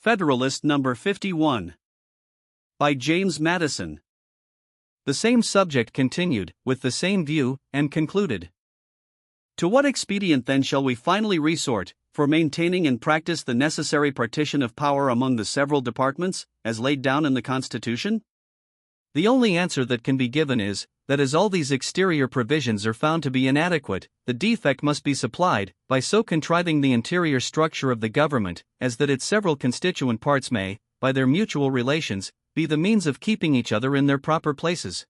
Federalist Number 51. By James Madison. The same subject continued, with the same view, and concluded. To what expedient then shall we finally resort, for maintaining in practice the necessary partition of power among the several departments, as laid down in the Constitution? The only answer that can be given is, that as all these exterior provisions are found to be inadequate, the defect must be supplied, by so contriving the interior structure of the government, as that its several constituent parts may, by their mutual relations, be the means of keeping each other in their proper places.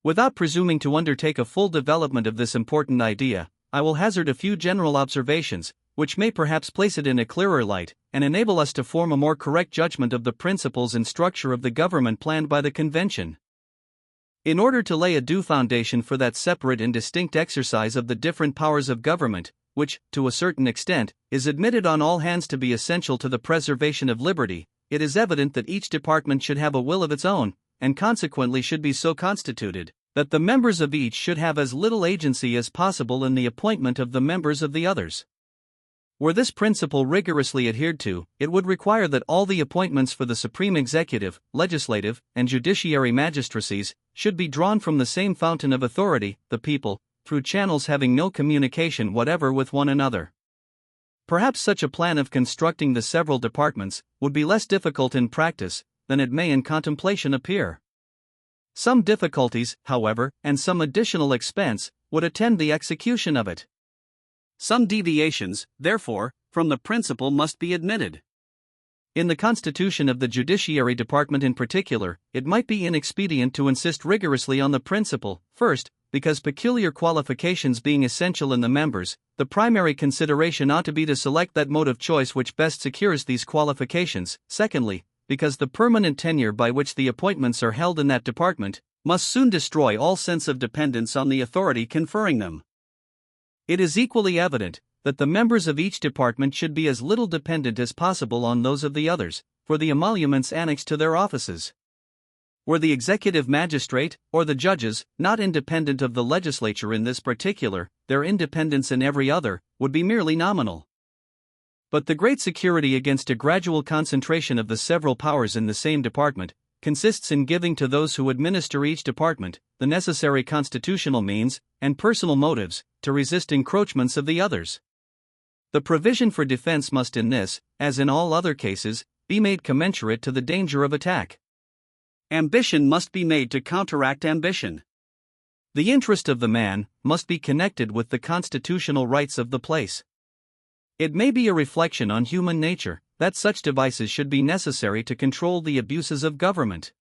Without presuming to undertake a full development of this important idea, I will hazard a few general observations, which may perhaps place it in a clearer light, and enable us to form a more correct judgment of the principles and structure of the government planned by the Convention. In order to lay a due foundation for that separate and distinct exercise of the different powers of government, which, to a certain extent, is admitted on all hands to be essential to the preservation of liberty, it is evident that each department should have a will of its own, and consequently should be so constituted, that the members of each should have as little agency as possible in the appointment of the members of the others. Were this principle rigorously adhered to, it would require that all the appointments for the supreme executive, legislative, and judiciary magistracies should be drawn from the same fountain of authority, the people, through channels having no communication whatever with one another. Perhaps such a plan of constructing the several departments would be less difficult in practice than it may in contemplation appear. Some difficulties, however, and some additional expense would attend the execution of it. Some deviations, therefore, from the principle must be admitted. In the constitution of the Judiciary Department in particular, it might be inexpedient to insist rigorously on the principle, first, because peculiar qualifications being essential in the members, the primary consideration ought to be to select that mode of choice which best secures these qualifications, secondly, because the permanent tenure by which the appointments are held in that department must soon destroy all sense of dependence on the authority conferring them. It is equally evident that the members of each department should be as little dependent as possible on those of the others, for the emoluments annexed to their offices. Were the executive magistrate, or the judges, not independent of the legislature in this particular, their independence in every other would be merely nominal. But the great security against a gradual concentration of the several powers in the same department consists in giving to those who administer each department the necessary constitutional means and personal motives to resist encroachments of the others. The provision for defense must in this, as in all other cases, be made commensurate to the danger of attack. Ambition must be made to counteract ambition. The interest of the man must be connected with the constitutional rights of the place. It may be a reflection on human nature that such devices should be necessary to control the abuses of government.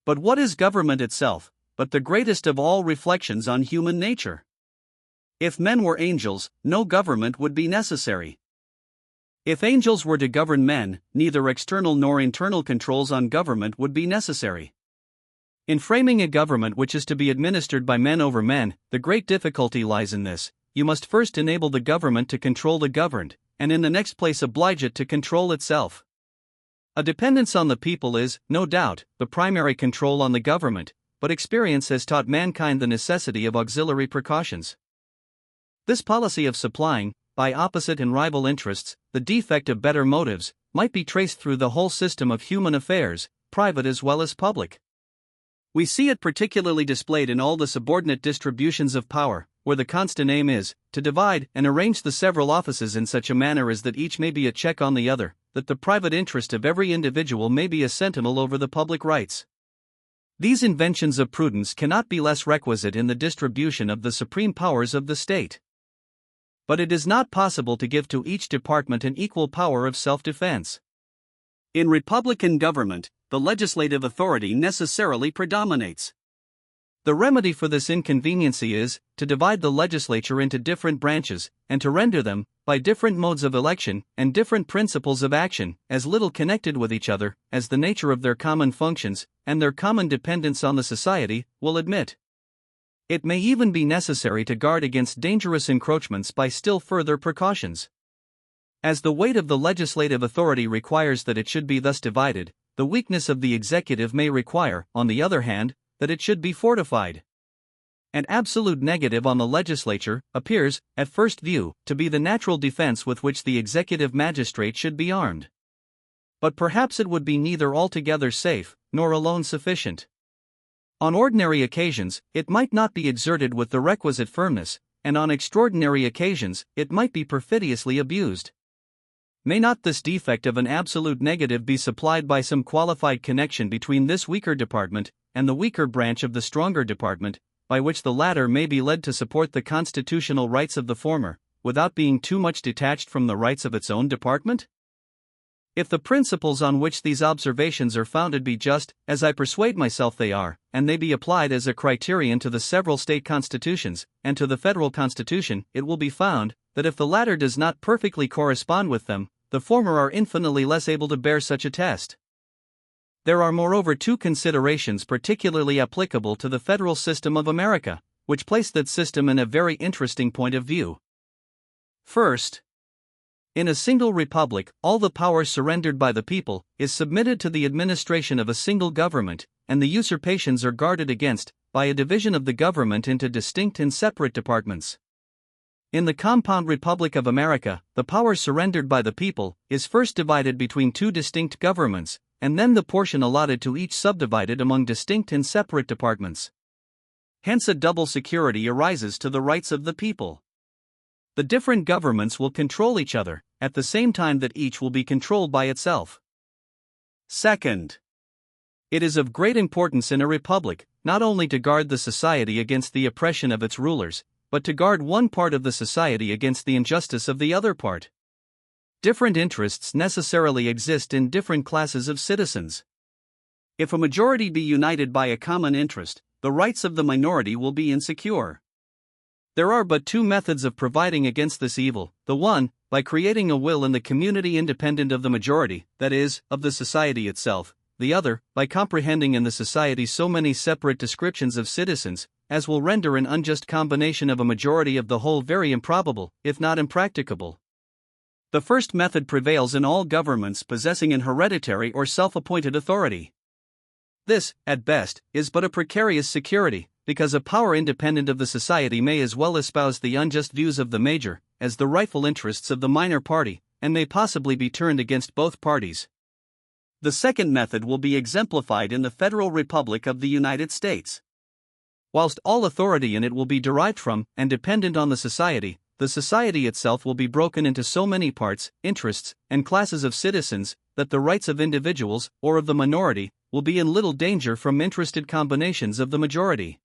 But what is government itself, but the greatest of all reflections on human nature? If men were angels, no government would be necessary. If angels were to govern men, neither external nor internal controls on government would be necessary. In framing a government which is to be administered by men over men, the great difficulty lies in this: you must first enable the government to control the governed, and in the next place oblige it to control itself. A dependence on the people is, no doubt, the primary control on the government, but experience has taught mankind the necessity of auxiliary precautions. This policy of supplying, by opposite and rival interests, the defect of better motives, might be traced through the whole system of human affairs, private as well as public. We see it particularly displayed in all the subordinate distributions of power, where the constant aim is to divide and arrange the several offices in such a manner as that each may be a check on the other, that the private interest of every individual may be a sentinel over the public rights. These inventions of prudence cannot be less requisite in the distribution of the supreme powers of the state. But it is not possible to give to each department an equal power of self-defense. In republican government, the legislative authority necessarily predominates. The remedy for this inconveniency is to divide the legislature into different branches, and to render them, by different modes of election and different principles of action, as little connected with each other as the nature of their common functions and their common dependence on the society will admit. It may even be necessary to guard against dangerous encroachments by still further precautions. As the weight of the legislative authority requires that it should be thus divided, the weakness of the executive may require, on the other hand, that it should be fortified. An absolute negative on the legislature appears, at first view, to be the natural defense with which the executive magistrate should be armed. But perhaps it would be neither altogether safe, nor alone sufficient. On ordinary occasions, it might not be exerted with the requisite firmness, and on extraordinary occasions, it might be perfidiously abused. May not this defect of an absolute negative be supplied by some qualified connection between this weaker department and the weaker branch of the stronger department, by which the latter may be led to support the constitutional rights of the former, without being too much detached from the rights of its own department? If the principles on which these observations are founded be just, as I persuade myself they are, and they be applied as a criterion to the several state constitutions, and to the federal constitution, it will be found, that if the latter does not perfectly correspond with them, the former are infinitely less able to bear such a test. There are moreover two considerations particularly applicable to the federal system of America, which place that system in a very interesting point of view. First, in a single republic, all the power surrendered by the people is submitted to the administration of a single government, and the usurpations are guarded against by a division of the government into distinct and separate departments. In the compound Republic of America, the power surrendered by the people is first divided between two distinct governments, and then the portion allotted to each subdivided among distinct and separate departments. Hence a double security arises to the rights of the people. The different governments will control each other, at the same time that each will be controlled by itself. Second, it is of great importance in a republic, not only to guard the society against the oppression of its rulers, but to guard one part of the society against the injustice of the other part. Different interests necessarily exist in different classes of citizens. If a majority be united by a common interest, the rights of the minority will be insecure. There are but two methods of providing against this evil: the one, by creating a will in the community independent of the majority, that is, of the society itself; the other, by comprehending in the society so many separate descriptions of citizens, as will render an unjust combination of a majority of the whole very improbable, if not impracticable. The first method prevails in all governments possessing an hereditary or self-appointed authority. This, at best, is but a precarious security, because a power independent of the society may as well espouse the unjust views of the major as the rightful interests of the minor party, and may possibly be turned against both parties. The second method will be exemplified in the Federal Republic of the United States. Whilst all authority in it will be derived from and dependent on the society itself will be broken into so many parts, interests, and classes of citizens, that the rights of individuals, or of the minority, will be in little danger from interested combinations of the majority.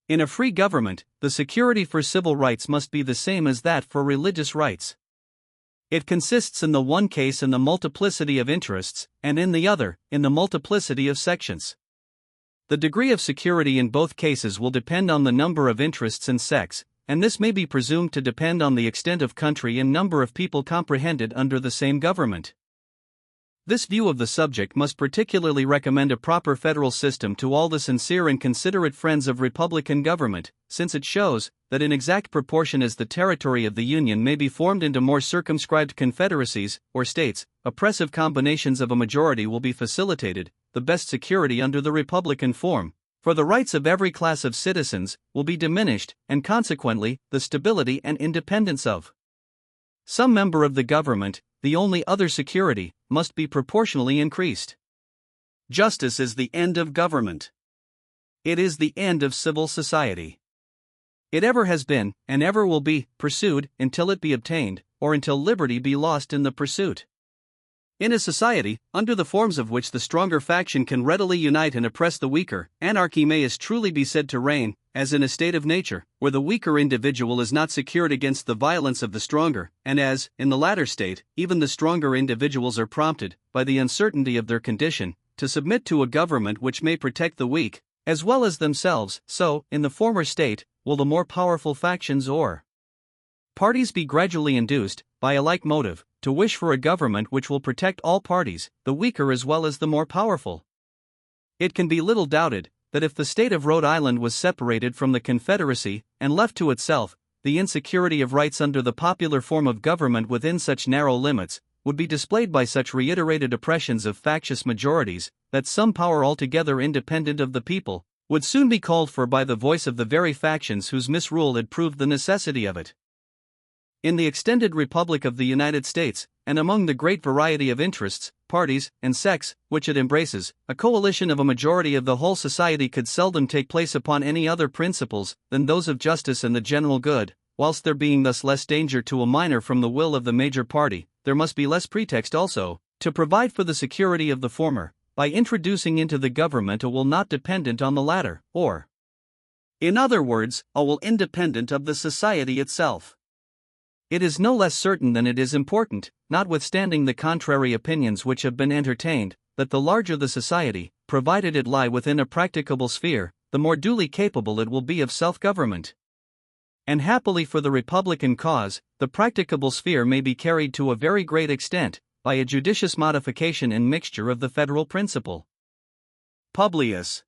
In a free government, the security for civil rights must be the same as that for religious rights. It consists in the one case in the multiplicity of interests, and in the other, in the multiplicity of sections. The degree of security in both cases will depend on the number of interests and sects, and this may be presumed to depend on the extent of country and number of people comprehended under the same government. This view of the subject must particularly recommend a proper federal system to all the sincere and considerate friends of republican government, since it shows that in exact proportion as the territory of the Union may be formed into more circumscribed confederacies, or states, oppressive combinations of a majority will be facilitated, the best security under the republican form, for the rights of every class of citizens, will be diminished, and consequently, the stability and independence of some member of the government, the only other security, must be proportionally increased. Justice is the end of government. It is the end of civil society. It ever has been, and ever will be, pursued, until it be obtained, or until liberty be lost in the pursuit. In a society, under the forms of which the stronger faction can readily unite and oppress the weaker, anarchy may as truly be said to reign, as in a state of nature, where the weaker individual is not secured against the violence of the stronger, and as, in the latter state, even the stronger individuals are prompted, by the uncertainty of their condition, to submit to a government which may protect the weak, as well as themselves. So, in the former state, will the more powerful factions or parties be gradually induced, by a like motive, to wish for a government which will protect all parties, the weaker as well as the more powerful. It can be little doubted that if the state of Rhode Island was separated from the Confederacy, and left to itself, the insecurity of rights under the popular form of government within such narrow limits would be displayed by such reiterated oppressions of factious majorities, that some power altogether independent of the people would soon be called for by the voice of the very factions whose misrule had proved the necessity of it. In the extended Republic of the United States, and among the great variety of interests, parties, and sects, which it embraces, a coalition of a majority of the whole society could seldom take place upon any other principles than those of justice and the general good, whilst there being thus less danger to a minor from the will of the major party, there must be less pretext also, to provide for the security of the former, by introducing into the government a will not dependent on the latter, or, in other words, a will independent of the society itself. It is no less certain than it is important, notwithstanding the contrary opinions which have been entertained, that the larger the society, provided it lie within a practicable sphere, the more duly capable it will be of self-government. And happily for the Republican cause, the practicable sphere may be carried to a very great extent, by a judicious modification and mixture of the federal principle. Publius.